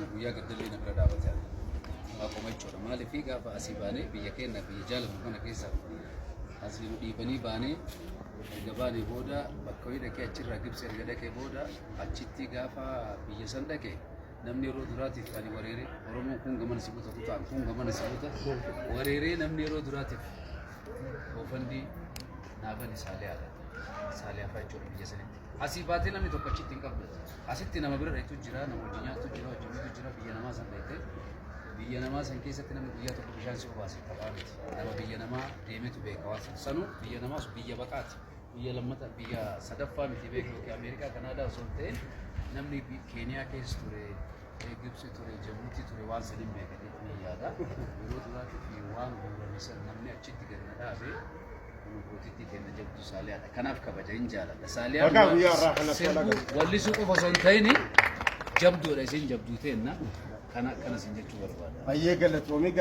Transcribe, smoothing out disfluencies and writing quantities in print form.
keenya guyyaa gaddallee na bira dhaabate akkuma jechuudha. Maaliif gaafa asii baanee biyya keenya biyya jaalamu kana keessa asii nu dhiibanii baanee erga baanee booda bakka wayii dhaqee achirraa Gibsi erga dhaqee booda achitti gaafa biyya san dhaqee namni yeroo duraatiif ani wareeree Oromoon kun gamana si buuta tutaan kun gamana si buuta wareeree namni yeroo duraatiif ofandi naafani saalee afaa jechuudha biyya sanitti. Asii baatee namni tokko achitti hin qabdu. Asitti nama bira dhaytu jira, nama wajjin nyaatu jira, hojjetu jira, biyya namaa san dhayte. Biyya namaa san keessatti namni guyyaa tokko bishaan si obaase taphaa miti. Nama biyya namaa deemetu beeka waan sanuu biyya namaas biyya baqaati. Biyya lammata biyya sadaffaa miti beeku yookiin Ameerikaa Kanaadaa osoo hin ta'in namni Keeniyaa keessa ture, Gibsi ture, Jabuuti ture waan sanin beekate ni yaada. Yeroo duraatiif waan guurame san namni achitti gadi na dhaabee Nuti kenna jabdu Saaliyaadha. Kanaaf kabaja hin jaalladha. Saaliyaan walli suuqu osoo hin ta'in jabduudha isin jabduu ta'enna kana isin jechuu barbaada. Baay'ee galatoomii